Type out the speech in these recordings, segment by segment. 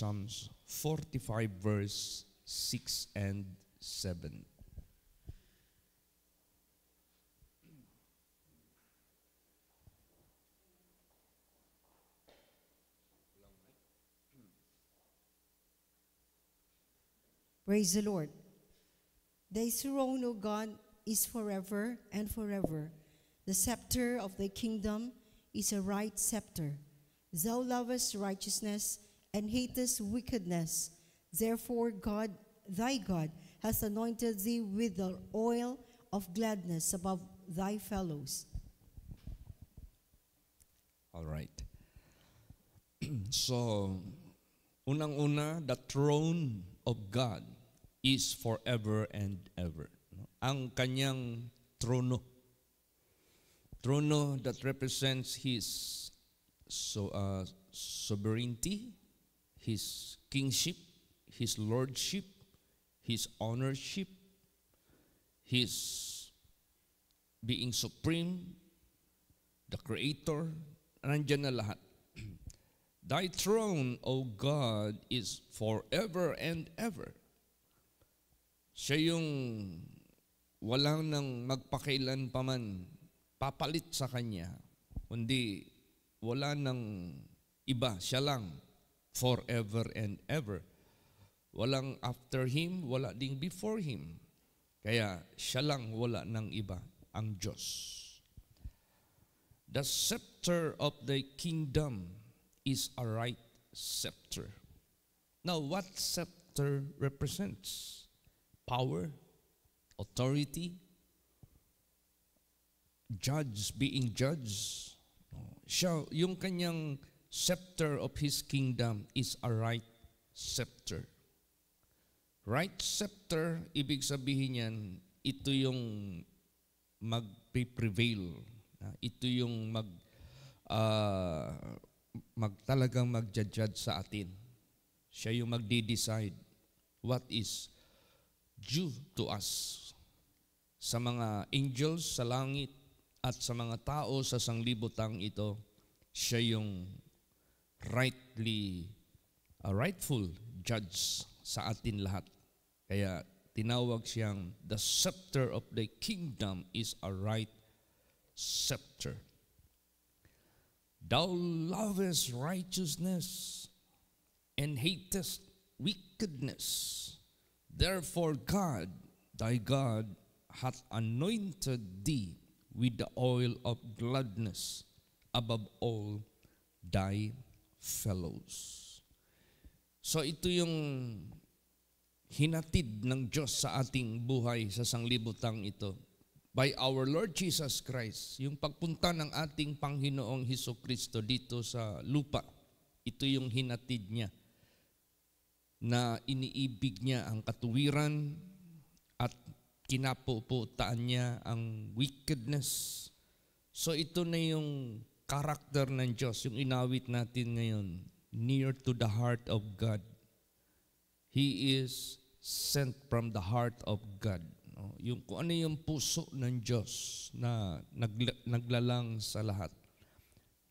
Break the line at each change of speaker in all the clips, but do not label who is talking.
Psalms 45 verse 6 and 7.
Praise the Lord. Thy throne, O God, is forever and forever. The scepter of thy kingdom is a right scepter. Thou lovest righteousness and hatest wickedness. Therefore God, thy God, has anointed thee with the oil of gladness above thy fellows.
All right. So, unang-una, the throne of God is forever and ever. Ang kanyang trono. Trono that represents His sovereignty, His kingship, His lordship, His ownership, His being supreme, the creator, nandiyan na lahat. Thy throne, O God, is forever and ever. Siya yung walang nang magpakailan pa man papalit sa Kanya, kundi wala nang iba, siya lang, forever and ever. Walang after Him, wala ding before Him. Kaya siya lang, wala nang iba, ang Diyos. The scepter of the kingdom is a right scepter. Now, what scepter represents? Power, authority, judge, being judge. Siya, yung kanyang scepter of His kingdom is a right scepter. Right scepter, ibig sabihin yan, ito yung mag-prevail. Ito yung talagang mag-judge sa atin. Siya yung magde-decide what is due to us. Sa mga angels sa langit at sa mga tao sa sanglibutang ito, siya yung rightful judge sa atin lahat. Kaya tinawag siyang the scepter of the kingdom is a right scepter. Thou lovest righteousness and hatest wickedness. Therefore God, thy God, hath anointed thee with the oil of gladness above all thy fellows. So ito yung hinatid ng Diyos sa ating buhay sa sanglibutang ito. By our Lord Jesus Christ, yung pagpunta ng ating Panginoong Hesukristo dito sa lupa, ito yung hinatid niya na iniibig niya ang katuwiran at kinapuputaan niya ang wickedness. So ito na yung karakter ng Diyos, yung inawit natin ngayon, near to the heart of God. He is sent from the heart of God. Yung kung ano yung puso ng Diyos na naglalang sa lahat.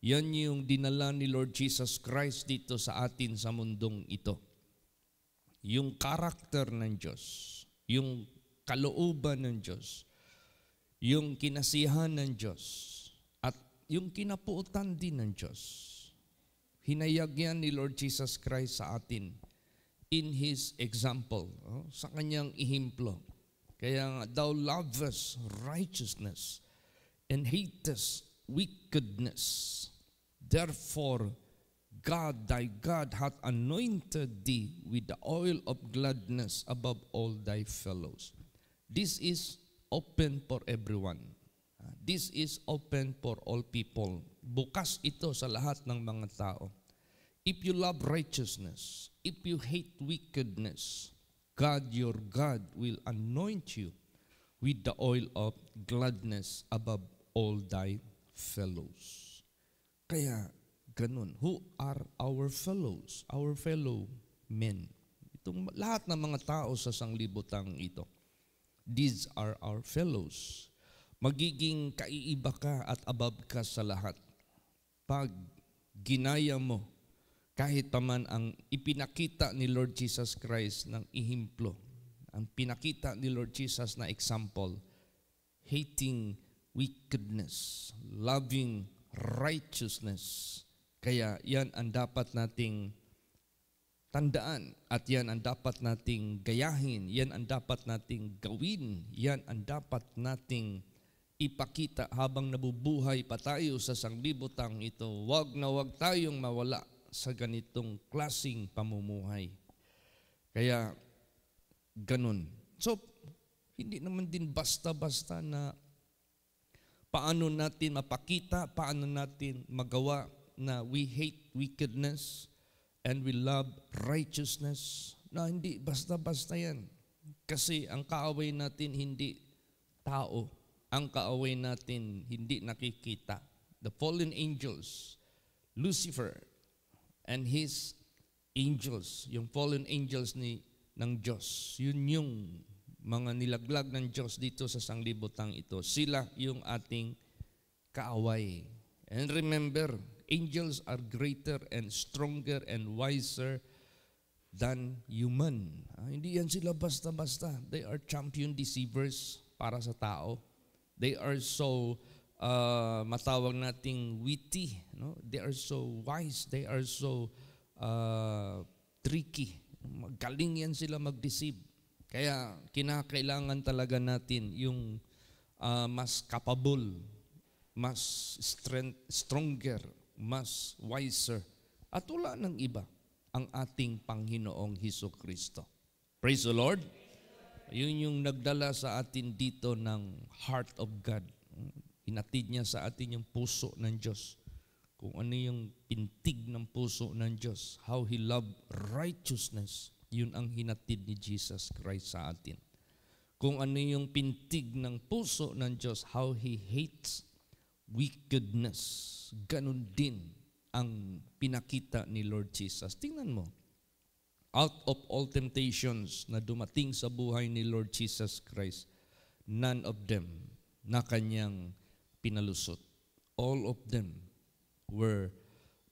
Yan yung dinala ni Lord Jesus Christ dito sa atin sa mundong ito. Yung karakter ng Diyos, yung kalooban ng Diyos, yung kinasihan ng Diyos, at yung kinapuutan din ng Diyos. Hinayag yan ni Lord Jesus Christ sa atin in His example, sa Kanyang ihimplo. Kaya nga, thou lovest righteousness and hatest wickedness. Therefore, God, thy God, hath anointed thee with the oil of gladness above all thy fellows. This is open for everyone. This is open for all people. Bukas ito sa lahat ng mga tao. If you love righteousness, if you hate wickedness, God, your God, will anoint you with the oil of gladness above all thy fellows. Kaya, ganun. Who are our fellows? Our fellow men. Itong lahat ng mga tao sa sanglibutang ito. These are our fellows. Magiging kaiiba ka at above ka sa lahat. Pag ginaya mo, Kahit pa man ang ipinakita ni Lord Jesus Christ ng ihimplo, ang pinakita ni Lord Jesus na example, hating wickedness, loving righteousness. Kaya yan ang dapat nating tandaan at yan ang dapat nating gayahin, yan ang dapat nating gawin, yan ang dapat nating ipakita habang nabubuhay pa tayo sa sanglibutang ito. Wag na wag tayong mawala sa ganitong klaseng pamumuhay. Kaya ganun. So, hindi naman din basta-basta na paano natin mapakita, paano natin magawa na we hate wickedness and we love righteousness. Na hindi basta-basta yan. Kasi ang kaaway natin hindi tao. Ang kaaway natin hindi nakikita. The fallen angels, Lucifer and his angels, yung fallen angels ng Diyos, yun yung mga nilaglag ng Diyos dito sa sanglibutang ito. Sila yung ating kaaway. And remember, angels are greater and stronger and wiser than human. Hindi yan sila basta-basta. They are champion deceivers para sa tao. They are so, matawag nating witty. No? They are so wise. They are so tricky. Magaling yan sila mag-deceive. Kaya kinakailangan talaga natin yung mas capable, mas stronger, mas wiser. At wala ng iba ang ating Panginoong Hesukristo. Praise the Lord. Yun yung nagdala sa atin dito ng heart of God. Hinatid niya sa atin yung puso ng Diyos. Kung ano yung pintig ng puso ng Diyos. How He loved righteousness. Yun ang hinatid ni Jesus Christ sa atin. Kung ano yung pintig ng puso ng Diyos. How He hates wickedness. Ganun din ang pinakita ni Lord Jesus. Tingnan mo. Out of all temptations na dumating sa buhay ni Lord Jesus Christ, none of them na kanyang pinalusot. All of them were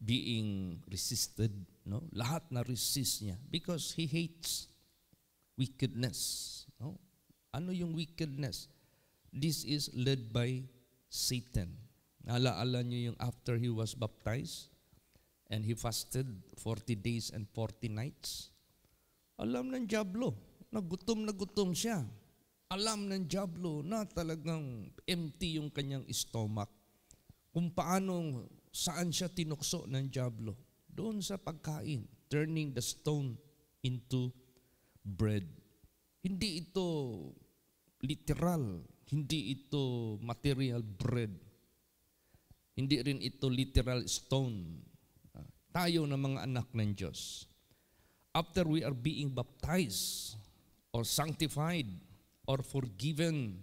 being resisted. No? Lahat na resist niya because He hates wickedness. No? Ano yung wickedness? This is led by Satan. Alaala niyo yung after He was baptized, and He fasted 40 days and 40 nights. Alam ng dyablo, na gutom siya. Alam ng dyablo na talagang empty yung kanyang stomach. Kung paano, saan siya tinukso ng dyablo. Doon sa pagkain, turning the stone into bread. Hindi ito literal, hindi ito material bread. Hindi rin ito literal stone. Tayo na mga anak ng Diyos. After we are being baptized or sanctified or forgiven,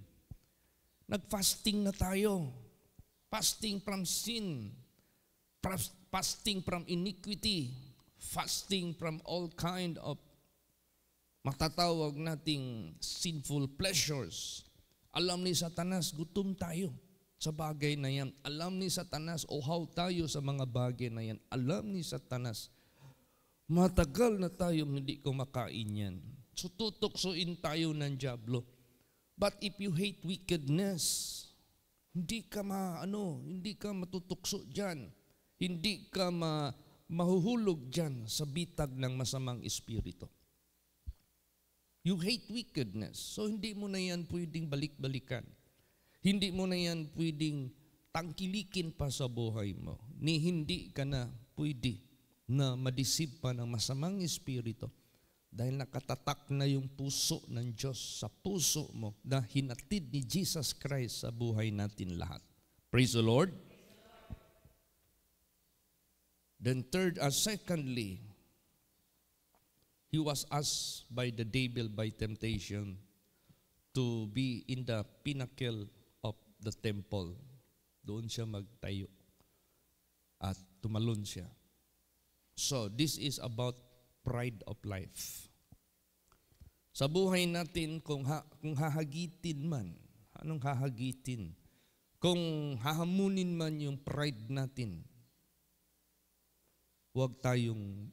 nag-fasting na tayo. Fasting from sin, fasting from iniquity, fasting from all kind of matatawag nating sinful pleasures. Alam ni Satanas, gutom tayo sa bagay na yan. Alam ni Satanas, uhaw tayo sa mga bagay na yan. Alam ni Satanas, matagal na tayo hindi kumakain yan. So tutuksoin tayo ng dyablo. But if you hate wickedness, hindi ka matutukso diyan. Hindi ka mahuhulog diyan sa bitag ng masamang espiritu. You hate wickedness. So hindi mo na yan pwedeng balik-balikan. Hindi mo na yan pwedeng tangkilikin pa sa buhay mo. Ni hindi ka na pwede na madisip pa ng masamang espiritu dahil nakatatak na yung puso ng Diyos sa puso mo na hinatid ni Jesus Christ sa buhay natin lahat. Praise the Lord. Then secondly, he was asked by the devil by temptation to be in the pinnacle of the temple. Doon siya magtayo at tumalon siya. So, this is about pride of life. Sa buhay natin, kung hahagitin man, anong hahagitin? Kung hahamunin man yung pride natin, huwag tayong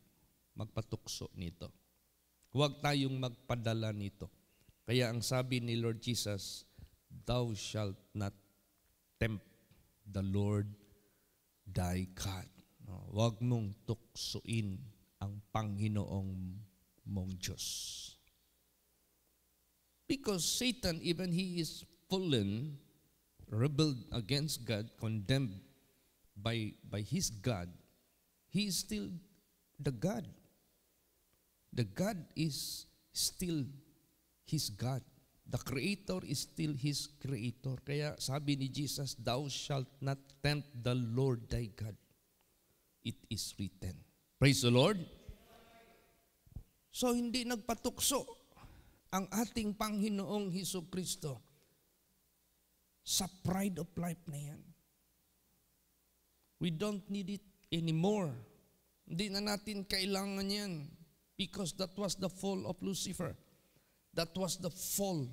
magpatukso nito. Huwag tayong magpadala nito. Kaya ang sabi ni Lord Jesus, thou shalt not tempt the Lord thy God. No, huwag mong tuksuin ang Panginoong mong Diyos. Because Satan, even he is fallen, rebelled against God, condemned by his God, he is still the God. The God is still his God. The Creator is still his Creator. Kaya sabi ni Jesus, thou shalt not tempt the Lord thy God. It is written. Praise the Lord. So hindi nagpatukso ang ating Panginoong Hesukristo sa pride of life na yan. We don't need it anymore. Hindi na natin kailangan yan because that was the fall of Lucifer. That was the fall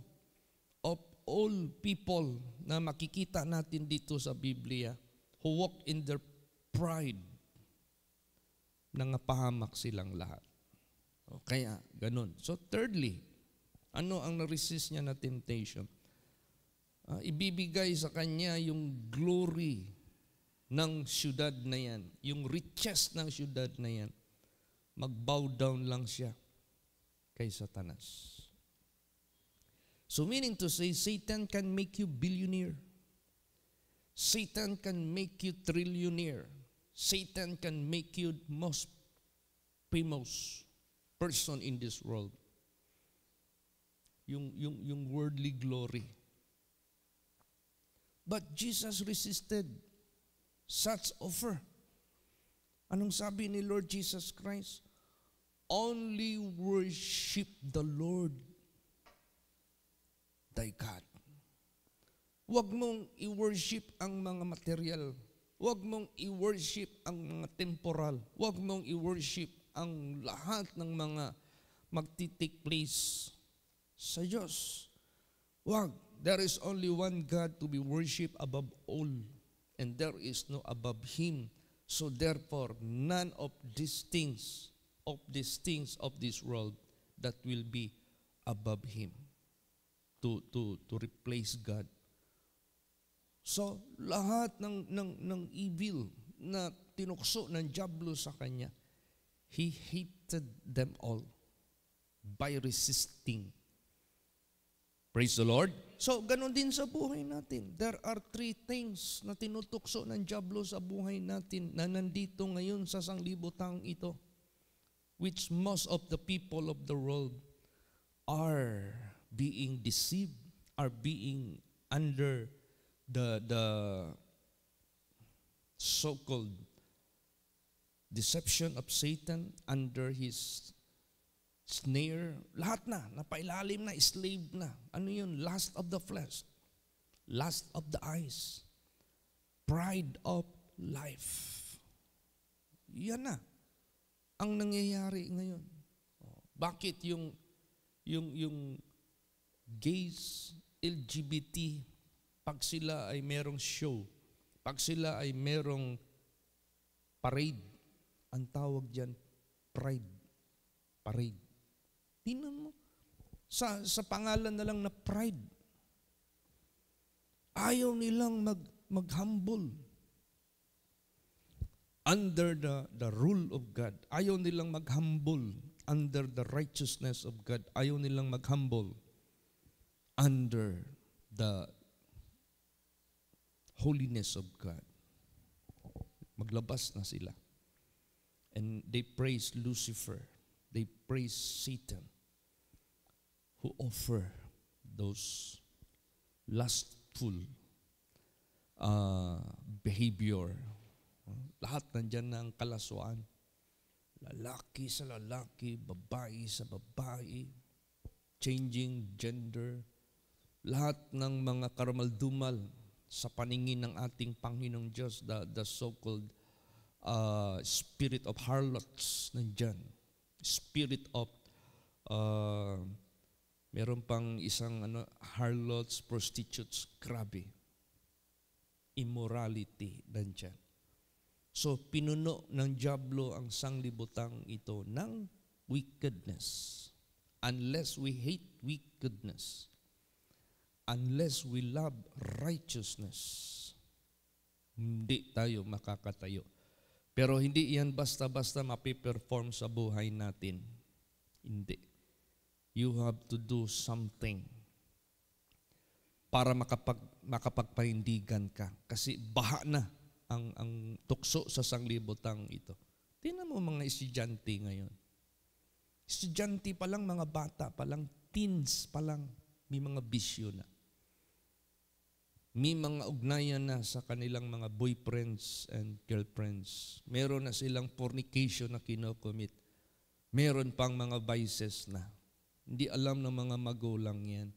of all people na makikita natin dito sa Biblia who walk in their pride. Nangapahamak silang lahat. O, kaya, ganun. So thirdly, ano ang na-resist niya na temptation? Ibibigay sa kanya yung glory ng syudad na yan, yung riches ng syudad na yan. Mag-bow down lang siya kay Satanas. So meaning to say, Satan can make you billionaire. Satan can make you trillionaire. Satan can make you most famous person in this world. Yung worldly glory. But Jesus resisted such offer. Anong sabi ni Lord Jesus Christ? Only worship the Lord thy God. Huwag mong i-worship ang mga material. Huwag mong i-worship ang mga temporal. Huwag mong i-worship ang lahat ng mga magti-take place sa Diyos. Huwag. There is only one God to be worshipped above all, and there is no above Him. So therefore, none of these things of this world that will be above Him to replace God. So lahat ng evil na tinukso ng diablo sa kanya, he hated them all by resisting. Praise the Lord. So, ganun din sa buhay natin. There are 3 things na tinutukso ng diablo sa buhay natin na nandito ngayon sa sanglibutang ito, which most of the people of the world are being deceived, are being under the so-called deception of Satan, under his snare, lahat na, napailalim na, slave na. Ano yun? Lust of the flesh, lust of the eyes, pride of life. Yan na ang nangyayari ngayon. Bakit yung gays, LGBT, pag sila ay merong show, pag sila ay merong parade, ang tawag dyan, pride. Parade. Tingnan mo. Sa pangalan na lang na pride. Ayaw nilang mag-humble under the rule of God. Ayaw nilang mag-humble under the righteousness of God. Ayaw nilang mag-humble under the holiness of God. Maglabas na sila. And they praise Lucifer. They praise Satan, who offer those lustful behavior. Lahat nandyan na ang kalaswaan. Lalaki sa lalaki, babae sa babae, changing gender. Lahat ng mga karumaldumal sa paningin ng ating Panginoong Diyos, the so-called spirit of harlots nandyan. Spirit of, meron pang isang harlots, prostitutes, grabe. Immorality nandyan. So, pinuno ng dyablo ang sanglibutang ito ng wickedness. Unless we hate wickedness, unless we love righteousness, hindi tayo makakatayo. Pero hindi yan basta-basta mapiperform sa buhay natin. Hindi. You have to do something para makapagpahindigan ka. Kasi baha na ang tukso sa sanglibutang ito. Tingnan mo mga estudyante ngayon. Estudyante pa lang, mga bata pa lang, teens pa lang, may mga bisyo na. May mga ugnayan na sa kanilang mga boyfriends and girlfriends. Meron na silang fornication na kinocommit. Meron pang mga vices na. Hindi alam ng mga magulang yan.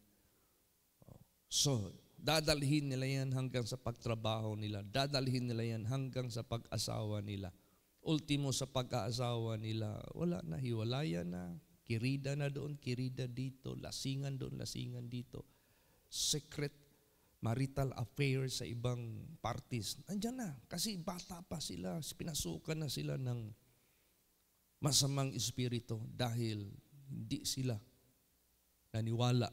So, dadalhin nila yan hanggang sa pagtrabaho nila. Dadalhin nila yan hanggang sa pag-asawa nila. Ultimo sa pag-aasawa nila, wala na, hiwalayan na. Kirida na doon, kirida dito. Lasingan doon, lasingan dito. Secret marital affair sa ibang parties. Andiyan na, kasi bata pa sila. Pinasukan na sila ng masamang espiritu dahil hindi sila naniwala.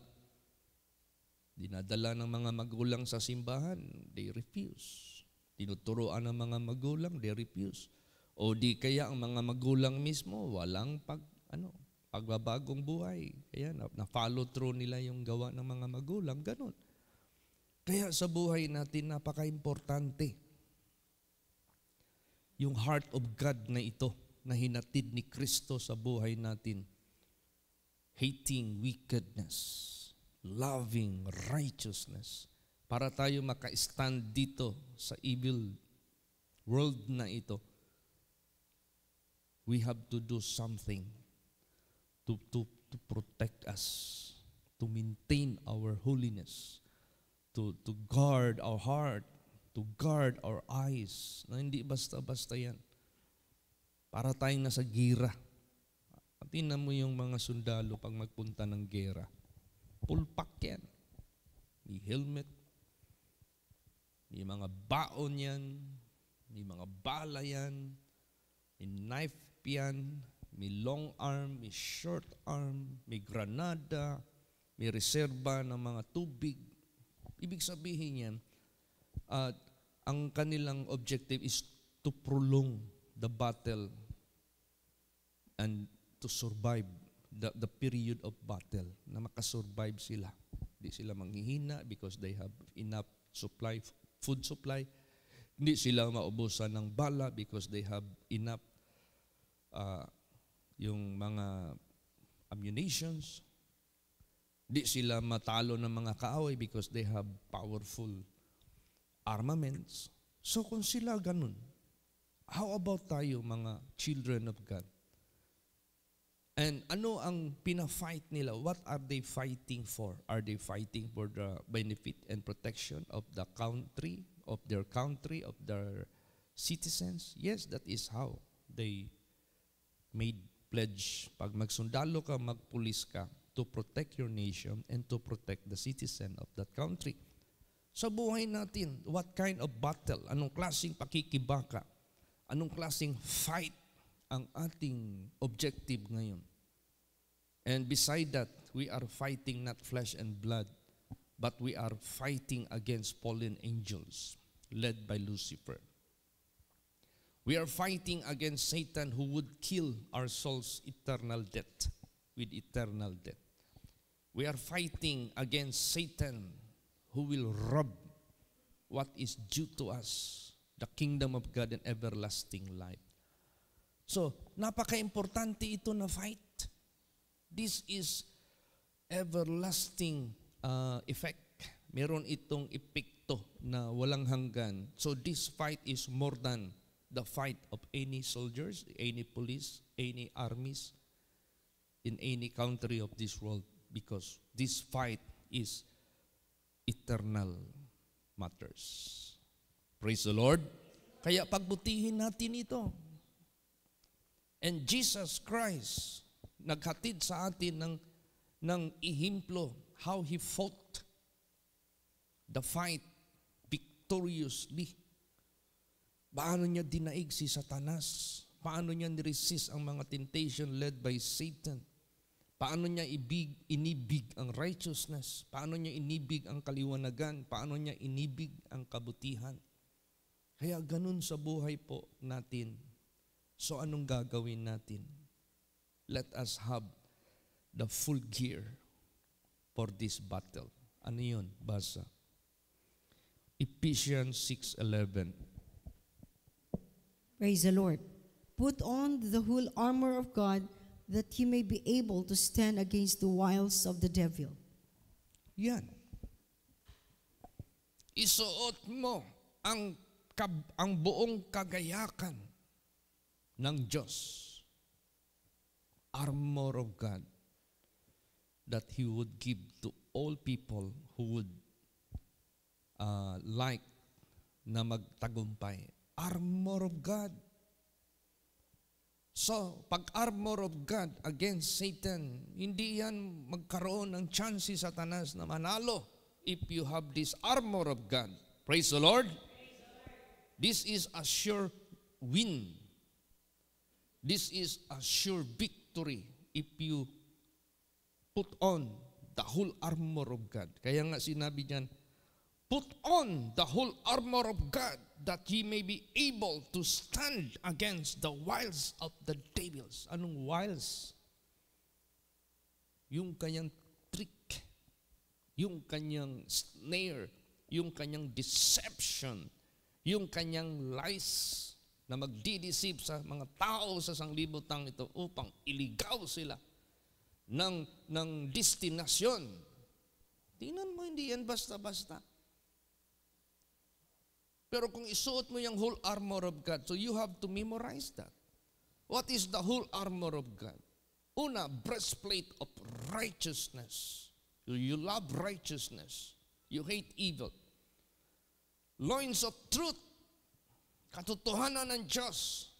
Dinadala ng mga magulang sa simbahan, they refuse. Tinuturoan ng mga magulang, they refuse. O di kaya ang mga magulang mismo, walang pagbabagong buhay. Kaya na-follow through nila yung gawa ng mga magulang, ganun. Kaya sa buhay natin, napaka-importante yung heart of God na ito, na hinatid ni Kristo sa buhay natin. Hating wickedness, loving righteousness, para tayo maka-stand dito sa evil world na ito. We have to do something to protect us, to maintain our holiness, to guard our heart, to guard our eyes. Na hindi basta-basta yan. Para tayong nasa gira. Tingnan mo yung mga sundalo pag magpunta ng gera. Pulpak yan. May helmet. May mga baon yan. May mga bala yan. May knife yan. May long arm. May short arm. May granada. May reserba ng mga tubig. Ibig sabihin yan, ang kanilang objective is to prolong the battle and to survive the period of battle, na makasurvive sila. Hindi sila manghihina because they have enough supply, food supply. Hindi sila maubusan ng bala because they have enough yung mga ammunitions. Hindi sila matalo ng mga kaaway because they have powerful armaments. So kung sila ganun, how about tayo mga children of God? And ano ang pina-fight nila? What are they fighting for? Are they fighting for the benefit and protection of the country, of their citizens? Yes, that is how they made pledge. Pag magsundalo ka, magpulis ka, to protect your nation and to protect the citizen of that country. Sa buhay natin, what kind of battle? Anong klaseng pakikibaka? Anong klaseng fight ang ating objective ngayon? And beside that, we are fighting not flesh and blood, but we are fighting against fallen angels led by Lucifer. We are fighting against Satan, who would kill our souls eternal death, with eternal death. We are fighting against Satan, who will rob what is due to us, the kingdom of God and everlasting life. So, napaka-importante ito na fight. This is everlasting effect. Meron itong epekto na walang hanggan. So, this fight is more than the fight of any soldiers, any police, any armies, in any country of this world, because this fight is eternal matters. Praise the Lord. Kaya pagbutihin natin ito. And Jesus Christ, naghatid sa atin ng ihimplo, how He fought the fight victoriously. Paano niya dinaig si Satanas? Paano niya niresist ang mga temptation led by Satan? Paano niya inibig ang righteousness? Paano niya inibig ang kaliwanagan? Paano niya inibig ang kabutihan? Kaya ganun sa buhay po natin. So anong gagawin natin? Let us have the full gear for this battle. Ano yun? Basa. Ephesians 6:11.
Praise the Lord. Put on the whole armor of God that you may be able to stand against the wiles of the devil.
Yan. Isuot mo ang buong kagayakan ng Diyos. Armor of God that He would give to all people who would like na magtagumpay. Armor of God. So, pag-armor of God against Satan, hindi yan magkaroon ng chance si Satanas na manalo if you have this armor of God. Praise the Lord. This is a sure win. This is a sure victory if you put on the whole armor of God. Kaya nga sinabi niyan, put on the whole armor of God that ye may be able to stand against the wiles of the devils. Anong wiles? Yung kanyang trick, yung kanyang snare, yung kanyang deception, yung kanyang lies na magdideceive sa mga tao sa sanglibutang ito upang iligaw sila ng destinasyon. Tingnan mo, hindi yan basta-basta. Pero kung isuot mo yung whole armor of God, so you have to memorize that. What is the whole armor of God? Una, breastplate of righteousness. You love righteousness. You hate evil. Loins of truth. Katotohanan ng Diyos.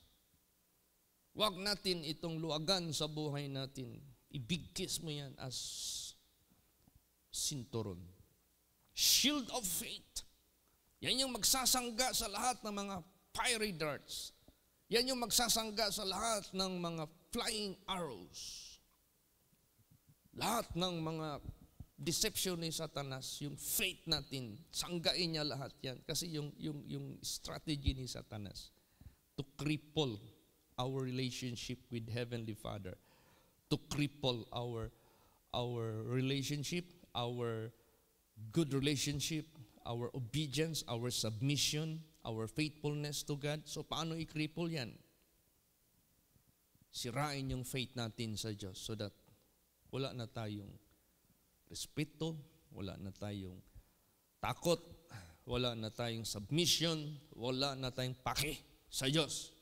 Huwag natin itong luwagan sa buhay natin. Ibigkis mo yan as sinturon. Shield of faith. Yan yung magsasangga sa lahat ng mga fiery darts. Yan yung magsasangga sa lahat ng mga flying arrows. Lahat ng mga deception ni Satanas, yung faith natin, sanggain niya lahat yan. Kasi yung strategy ni Satanas to cripple our relationship with Heavenly Father, to cripple our relationship, our good relationship, our obedience, our submission, our faithfulness to God. So paano i-cripple yan? Sirain yung faith natin sa Diyos so that wala na tayong respeto, wala na tayong takot, wala na tayong submission, wala na tayong pake sa Diyos.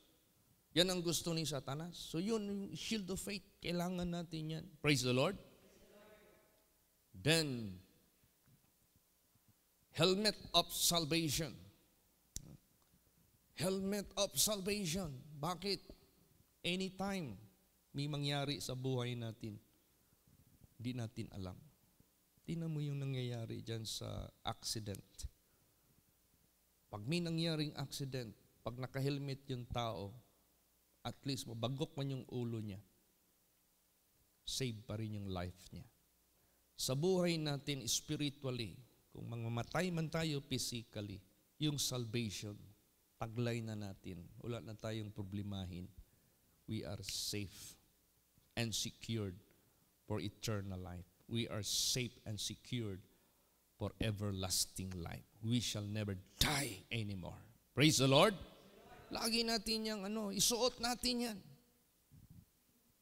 Yan ang gusto ni Satanas. So yun, yung shield of faith, kailangan natin yan. Praise the Lord. Then, helmet of salvation. Helmet of salvation. Bakit? Anytime may mangyari sa buhay natin, hindi natin alam. Tingnan mo yung nangyayari dyan sa accident. Pag may nangyaring accident, pag naka-helmet yung tao, at least mabagok man yung ulo niya, save pa rin yung life niya. Sa buhay natin spiritually, kung mamamatay man tayo physically, yung salvation, taglay na natin. Wala na tayong problemahin. We are safe and secured for eternal life. We are safe and secured for everlasting life. We shall never die anymore. Praise the Lord. Lagi natin yung isuot natin yan.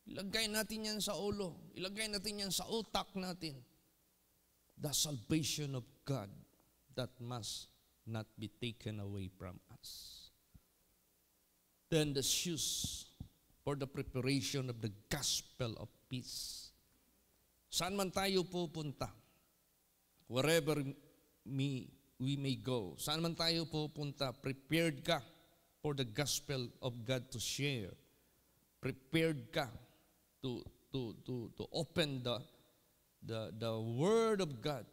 Ilagay natin yan sa ulo. Ilagay natin yan sa utak natin. The salvation of God that must not be taken away from us. Then the shoes for the preparation of the gospel of peace. Saan man tayo pupunta, wherever we may go, saan man tayo pupunta, prepared ka for the gospel of God to share. Prepared ka to open the word of God,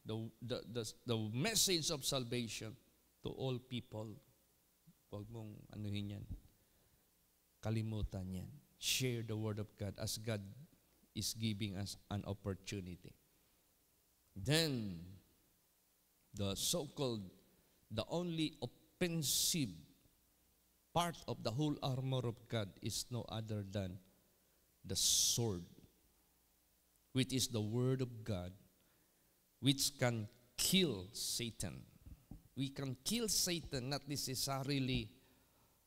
the message of salvation to all people Huwag mong anuhin yan. Kalimutan yan. Share the Word of God as God is giving us an opportunity. Then, the so-called, the only offensive part of the whole armor of God is no other than the sword, which is the Word of God, which can kill Satan. We can kill Satan, not necessarily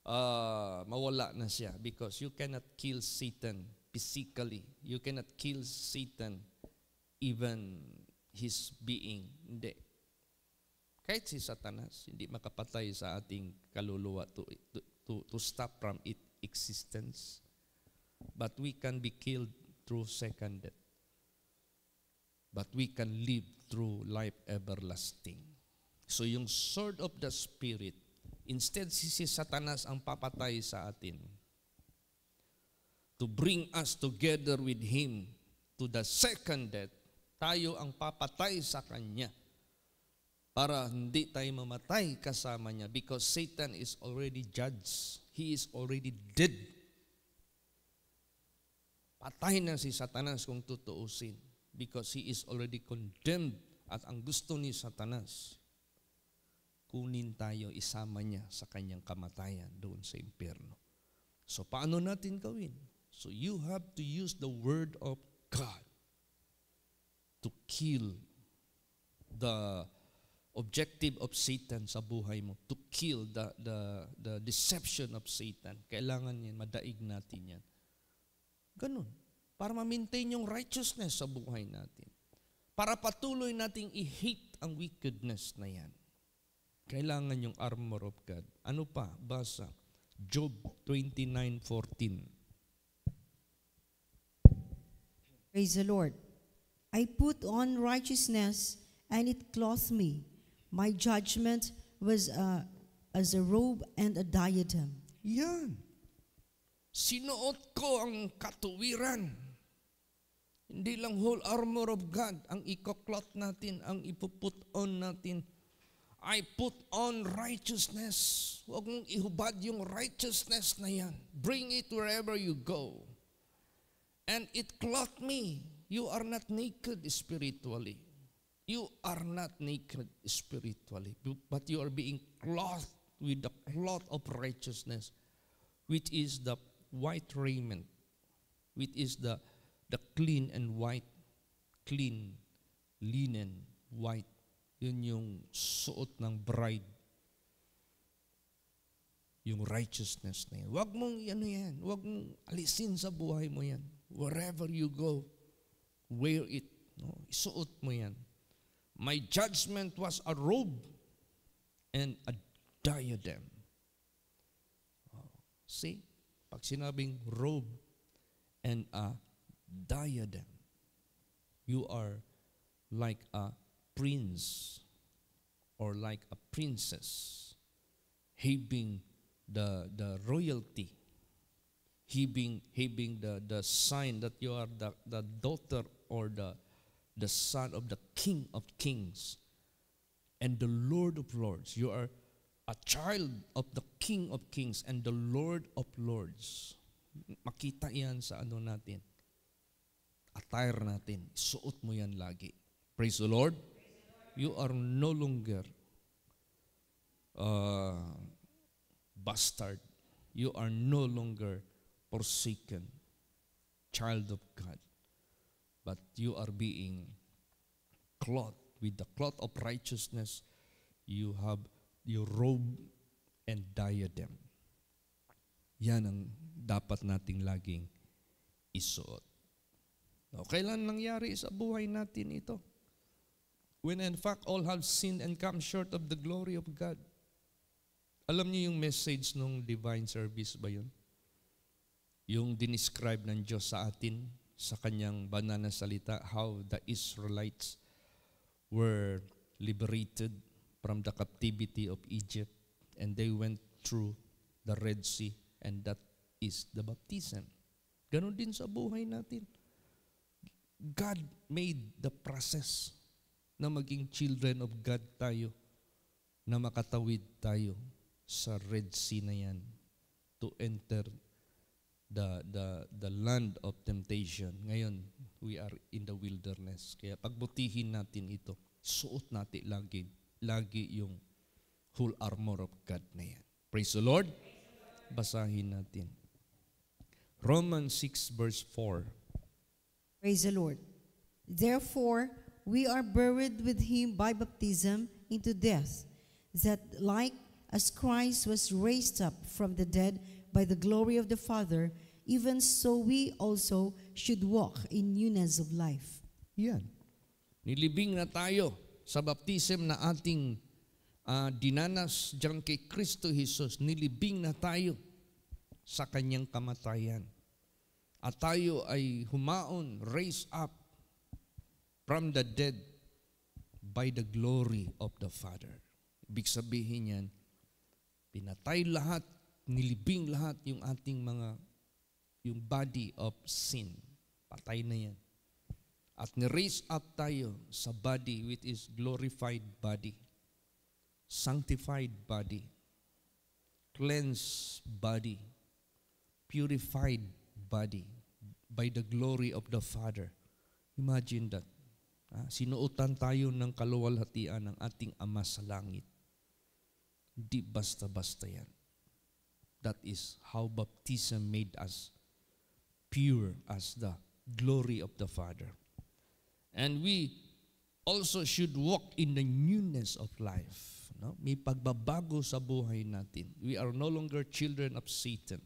mawala na siya, because you cannot kill Satan physically. You cannot kill Satan even his being. Hindi. Kahit si Satanas, hindi makapatay sa ating kaluluwa to stop from its existence. But we can be killed through second death. But we can live through life everlasting. So yung sword of the Spirit, instead si Satanas ang papatay sa atin to bring us together with him to the second death, tayo ang papatay sa kanya para hindi tayo mamatay kasama niya, because Satan is already judged. He is already dead. Patay na si Satanas kung tutuusin, because he is already condemned. At ang gusto ni Satanas, kunin tayo, isama niya sa kanyang kamatayan doon sa impyerno. So paano natin gawin? So you have to use the Word of God to kill the objective of Satan sa buhay mo, to kill the deception of Satan. Kailangan yan, madaig natin yan. Ganun. Para ma-maintain yung righteousness sa buhay natin. Para patuloy nating i-hate ang wickedness na yan. Kailangan yung armor of God. Ano pa? Basa. Job 29:14.
Praise the Lord. I put on righteousness, and it clothed me. My judgment was as a robe and a diadem.
Yan. Sinuot ko ang katuwiran. Hindi lang whole armor of God ang ikoklot natin, ang ipuput on natin. I put on righteousness. Huwag mong ihubad yung righteousness na yan. Bring it wherever you go. And it clothed me. You are not naked spiritually. You are not naked spiritually. But you are being clothed with the cloth of righteousness, which is the white raiment, which is the clean and white, clean, linen, white. Yun yung suot ng bride. Yung righteousness na yan. Huwag mong yan. Huwag mong alisin sa buhay mo yan. Wherever you go, wear it. No? Isuot mo yan. My judgment was a robe and a diadem. See? Pag sinabing robe and a diadem, you are like a prince or like a princess, having the royalty, having the sign that you are the daughter or the son of the King of Kings and the Lord of Lords. You are a child of the King of Kings and the Lord of Lords. Makita yan sa ano natin, attire natin. Suot mo yan lagi. Praise the Lord. You are no longer bastard. You are no longer forsaken child of God. But you are being clothed with the cloth of righteousness. You have your robe and diadem. Yan ang dapat nating laging isuot. Now, kailan nangyari sa buhay natin ito? When in fact all have sinned and come short of the glory of God. Alam niyo yung message nung divine service ba yun? Yung dinescribe ng Diyos sa atin sa kanyang banal na salita, how the Israelites were liberated from the captivity of Egypt and they went through the Red Sea, and that is the baptism. Ganon din sa buhay natin. God made the process na maging children of God tayo, na makatawid tayo sa Red Sea na yan to enter the land of temptation. Ngayon, we are in the wilderness. Kaya pagbutihin natin ito, suot natin lagi yung whole armor of God na yan. Praise the Lord. Basahin natin. Romans 6 verse 4.
Praise the Lord. Therefore, we are buried with him by baptism into death, that like as Christ was raised up from the dead by the glory of the Father, even so we also should walk in newness of life.
Yan. Nilibing na tayo sa baptism na ating dinanas diyan kay Kristo Jesus. Nilibing na tayo sa kanyang kamatayan. At tayo ay humaon, raised up from the dead by the glory of the Father. Ibig sabihin yan, pinatay lahat, nilibing lahat yung ating yung body of sin. Patay na yan. At ni-raise up tayo sa body which is glorified body, sanctified body, cleansed body, purified body by the glory of the Father. Imagine that. Sinuotan tayo ng kaluwalhatian ng ating Ama sa langit. Di basta-basta yan. That is how baptism made us pure as the glory of the Father. And we also should walk in the newness of life. No? May pagbabago sa buhay natin. We are no longer children of Satan,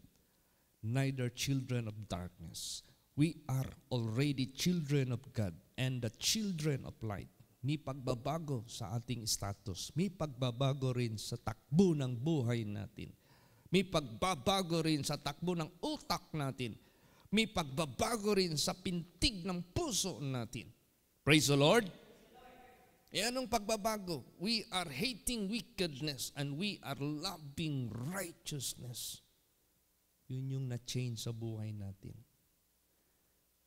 neither children of darkness. We are already children of God and the children of light. May pagbabago sa ating status. May pagbabago rin sa takbo ng buhay natin. May pagbabago rin sa takbo ng utak natin. May pagbabago rin sa pintig ng puso natin. Praise the Lord. E anong pagbabago? We are hating wickedness and we are loving righteousness. Yun yung na-change sa buhay natin.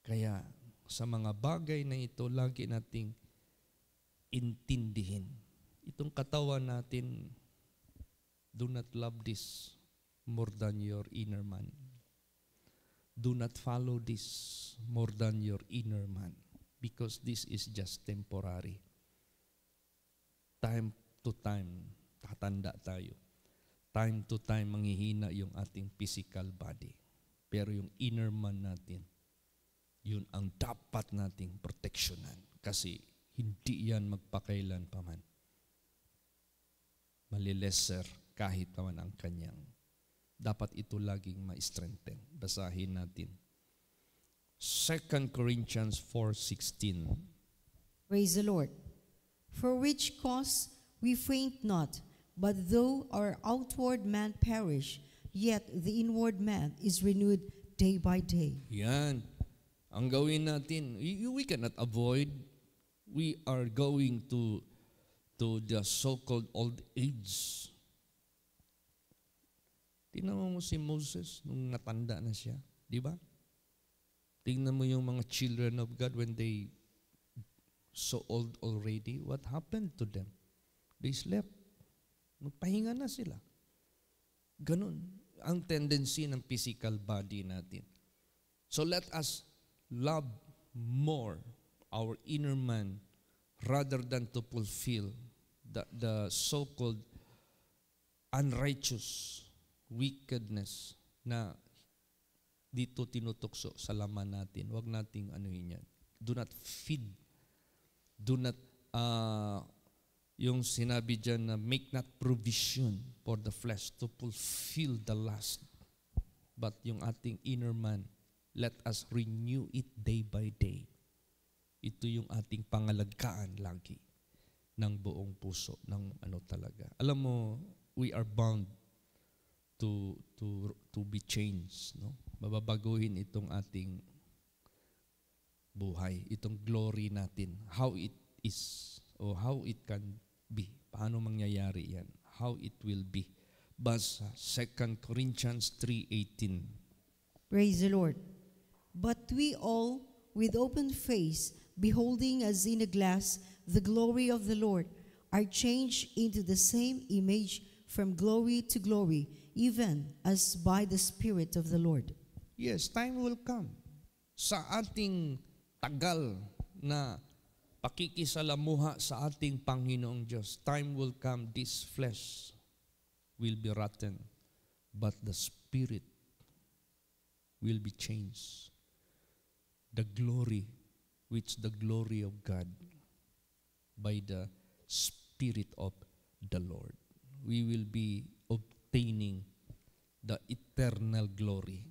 Kaya sa mga bagay na ito, lagi nating intindihin. Itong katawan natin, do not love this more than your inner man. Do not follow this more than your inner man, because this is just temporary. Time to time, tatanda tayo. Time to time, manghihina yung ating physical body. Pero yung inner man natin, yun ang dapat nating proteksyonan. Kasi hindi yan magpakailan pa man. Malileser kahit pa man ang kanyang. Dapat ito laging ma-strengthen. Basahin natin. 2 Corinthians 4:16.
Praise the Lord. For which cause we faint not, but though our outward man perish, yet the inward man is renewed day by day.
Yan. Ang gawin natin, we cannot avoid. We are going to the so-called old age. Tingnan mo si Moses nung natanda na siya. Di ba? Tingnan mo yung mga children of God when they so old already. What happened to them? They slept. Magpahinga na sila. Ganun ang tendency ng physical body natin. So let us love more our inner man rather than to fulfill the so-called unrighteous wickedness na dito tinutokso sa laman natin. Huwag nating anuhin yan. Do not feed. Do not, yung sinabi dyan na make not provision for the flesh to fulfill the lust. But yung ating inner man, let us renew it day by day. Ito yung ating pangalagaan lagi ng buong puso, ng ano talaga. Alam mo, we are bound to be changed, no? Mababaguhin itong ating buhay, itong glory natin, how it is or how it can be. Paano mangyayari yan? How it will be. Basa 2 Corinthians 3:18.
Praise the Lord. But we all, with open face, beholding as in a glass the glory of the Lord, are changed into the same image from glory to glory, even as by the Spirit of the Lord.
Yes, time will come. Sa ating tagal na pakikisalamuha sa ating Panginoong Diyos, time will come, this flesh will be rotten, but the Spirit will be changed. The glory, which the glory of God, by the Spirit of the Lord. We will be obtaining the eternal glory.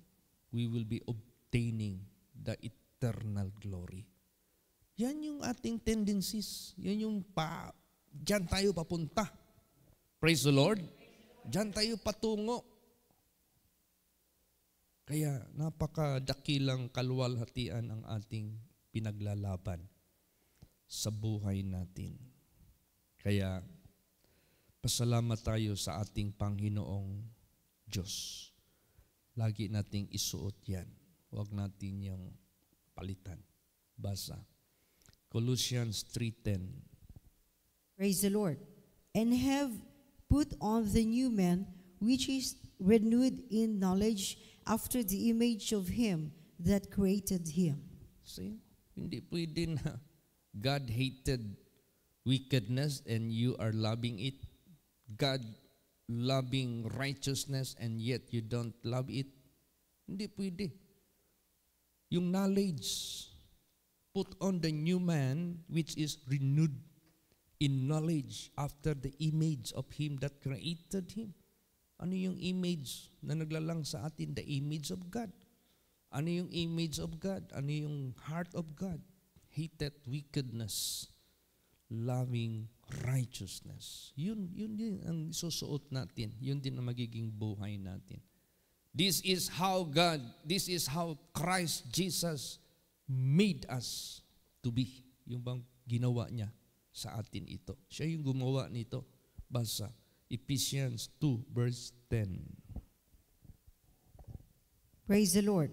We will be obtaining the eternal glory. Yan yung ating tendencies. Yan yung diyan tayo papunta. Praise the Lord. Diyan tayo patungo. Kaya napakadakilang kaluwalhatian ang ating pinaglalaban sa buhay natin. Kaya pasalamat tayo sa ating Panginoong Diyos. Lagi nating isuot yan. Huwag natin yung palitan. Basa. Colossians 3:10.
Praise the Lord. And have put on the new man, which is renewed in knowledge after the image of him that created him.
See? Hindi pwede na God hated wickedness and you are loving it. God loving righteousness and yet you don't love it. Hindi pwede. Yung knowledge, put on the new man which is renewed in knowledge after the image of him that created him. Ano yung image na naglalang sa atin? The image of God. Ano yung image of God? Ano yung heart of God? Hated wickedness, loving righteousness. Yun din ang susuot natin. Yun din ang magiging buhay natin. This is how Christ Jesus made us to be. Yung bang ginawa niya sa atin ito. Siya yung gumawa nito. Basa, Ephesians 2 verse 10.
Praise the Lord.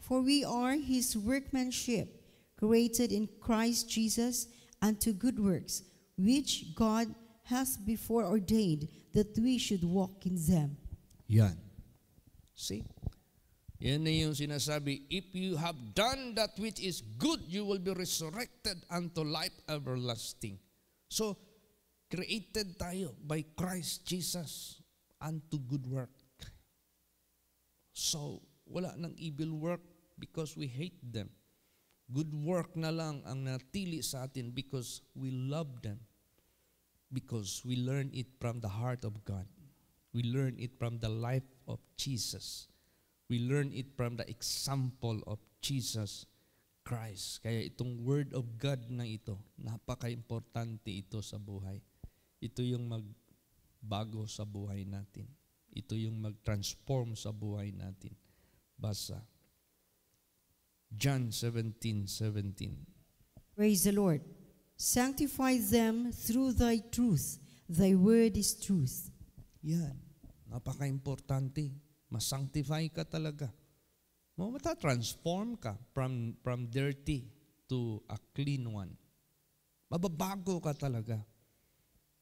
For we are his workmanship, created in Christ Jesus unto good works, which God has before ordained that we should walk in them.
Yan. See? Yan na yung sinasabi, if you have done that which is good, you will be resurrected unto life everlasting. So, created tayo by Christ Jesus unto good work. So, wala nang evil work because we hate them. Good work na lang ang natili sa atin because we love them. Because we learn it from the heart of God. We learn it from the life of Jesus. We learn it from the example of Jesus Christ. Kaya itong word of God na ito, napaka-importante ito sa buhay. Ito yung magbago sa buhay natin. Ito yung mag-transform sa buhay natin. Basa. John 17:17.
Praise the Lord. Sanctify them through thy truth. Thy word is truth.
Yan. Napaka-importante. Masanctify ka talaga. Mata-transform ka from dirty to a clean one. Mababago ka talaga.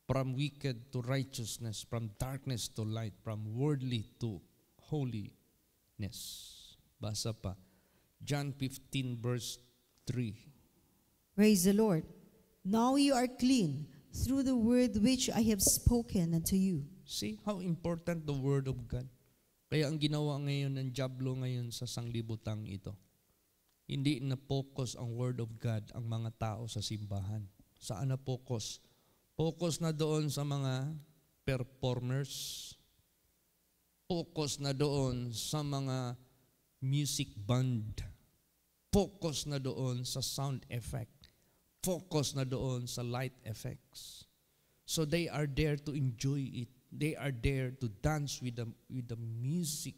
From wicked to righteousness, from darkness to light, from worldly to holiness. Basa pa. John 15 verse 3.
Praise the Lord. Now you are clean through the word which I have spoken unto you.
See how important the word of God. Kaya ang ginawa ngayon ng dyablo ngayon sa sanglibutang ito, hindi na focus ang word of God ang mga tao sa simbahan. Saan na focus? Focus na doon sa mga performers. Focus na doon sa mga music band. Focus na doon sa sound effect. Focus na doon sa light effects. So they are there to enjoy it. They are there to dance with the music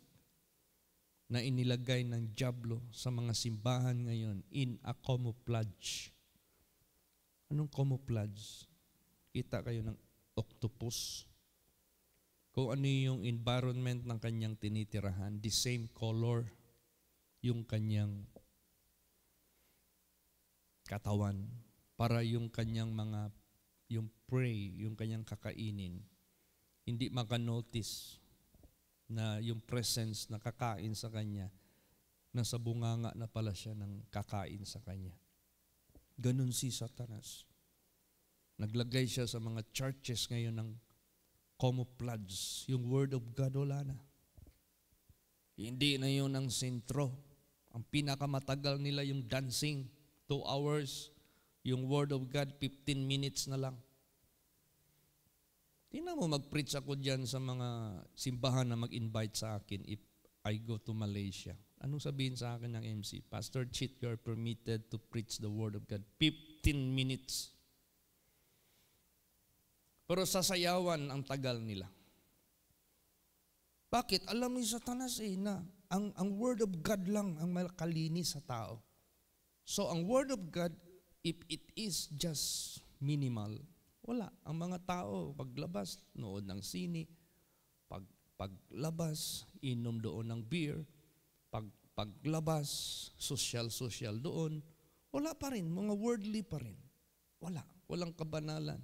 na inilagay ng dyablo sa mga simbahan ngayon in a camouflage. Anong camouflage? Kita kayo ng octopus. Kung ano yung environment ng kanyang tinitirahan, the same color yung kanyang katawan para yung kanyang yung prey, yung kanyang kakainin, hindi makanotice na yung presence na kakain sa kanya, nasa bunganga na pala siya ng kakain sa kanya. Ganun si Satanas. Naglagay siya sa mga churches ngayon ng camouflage. Yung Word of God, wala na. Hindi na yun ang sentro. Ang pinakamatagal nila yung dancing, 2 hours. Yung Word of God, 15 minutes na lang. Tingnan mo, mag-preach ako dyan sa mga simbahan na mag-invite sa akin if I go to Malaysia. Anong sabihin sa akin ng MC? Pastor Chit, you are permitted to preach the Word of God. 15 minutes. Pero sasayawan ang tagal nila. Bakit? Alam ni Satanas na ang Word of God lang ang makalinis sa tao. So ang Word of God, if it is just minimal, wala. Ang mga tao, paglabas, nood ng sine, paglabas, inom doon ng beer, paglabas, social doon, wala pa rin, mga worldly pa rin. Walang kabanalan.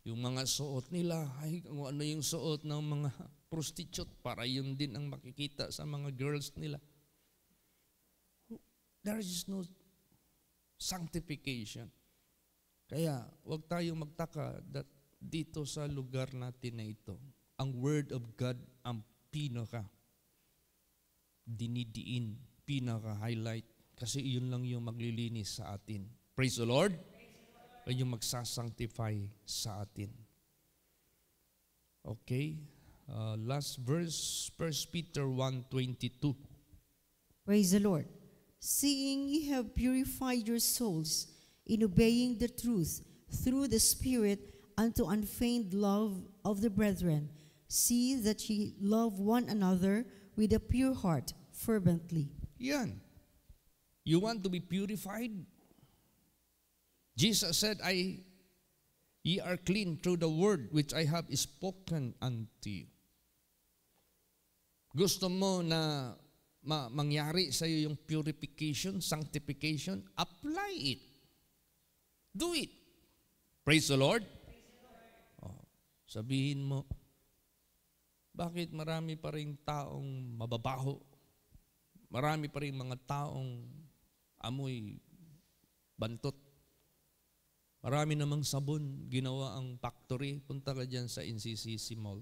Yung mga suot nila, ay kung ano yung suot ng mga prostitute, para yun din ang makikita sa mga girls nila. There is no sanctification. Kaya, huwag tayong magtaka that dito sa lugar natin na ito, ang Word of God ang dinidiin, pinaka-highlight, kasi yun lang yung maglilinis sa atin. Praise the Lord! Ay yung magsasanctify sa atin. Okay? Last verse, 1 Peter 1:22.
Praise the Lord. Seeing ye have purified your souls in obeying the truth through the Spirit unto unfeigned love of the brethren, see that ye love one another with a pure heart fervently.
Yan. You want to be purified? Jesus said, ye are clean through the word which I have spoken unto you. Gusto mo na mangyari sa iyo yung purification, sanctification? Apply it. Do it. Praise the Lord. Sabihin mo, bakit marami pa rin taong mababaho? Marami pa rin mga taong amoy bantot. Marami namang sabon, ginawa ang factory. Punta ka dyan sa NCCC Mall.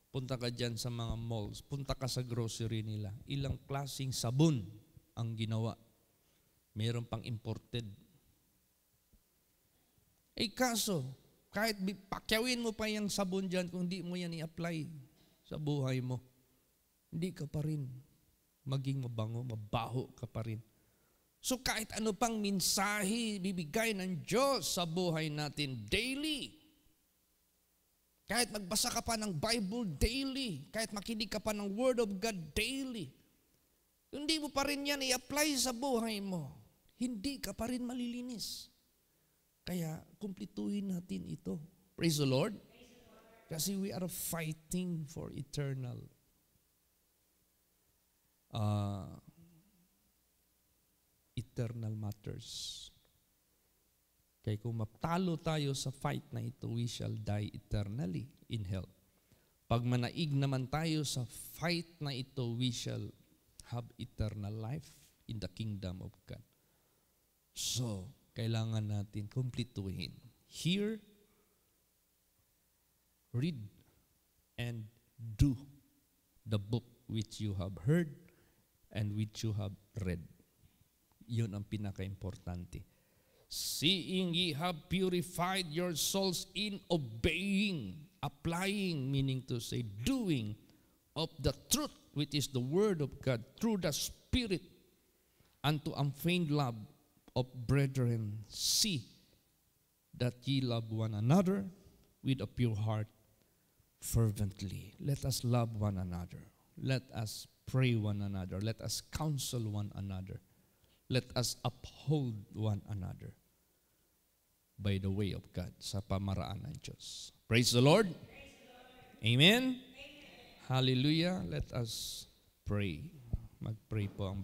Punta ka dyan sa mga malls. Punta ka sa grocery nila. Ilang klaseng sabon ang ginawa. Meron pang imported. Kaso, kahit pakyawin mo pa yung sabon dyan, kung di mo yan i-apply sa buhay mo, hindi ka pa rin maging mabango, mabaho ka pa rin. So kahit ano pang mensahe bibigay ng Diyos sa buhay natin daily, kahit magbasa ka pa ng Bible daily, kahit makinig ka pa ng Word of God daily, hindi mo pa rin yan i-apply sa buhay mo, hindi ka pa rin malilinis. Kaya kumplituhin natin ito. Praise the Lord. Kasi we are fighting for eternal matters. Kaya kung matalo tayo sa fight na ito, we shall die eternally in hell. Pag manaig naman tayo sa fight na ito, we shall have eternal life in the kingdom of God. So, kailangan natin kumplituhin. Hear, read, and do the book which you have heard and which you have read. Yun ang pinaka-importante. Seeing ye have purified your souls in obeying, applying, meaning to say doing, of the truth which is the word of God through the Spirit unto unfeigned love of brethren, see that ye love one another with a pure heart fervently. Let us love one another. Let us pray one another. Let us counsel one another. Let us uphold one another by the way of God, sa pamaraan ng Diyos. Praise the Lord. Amen. Hallelujah. Let us pray. Mag-pray po ang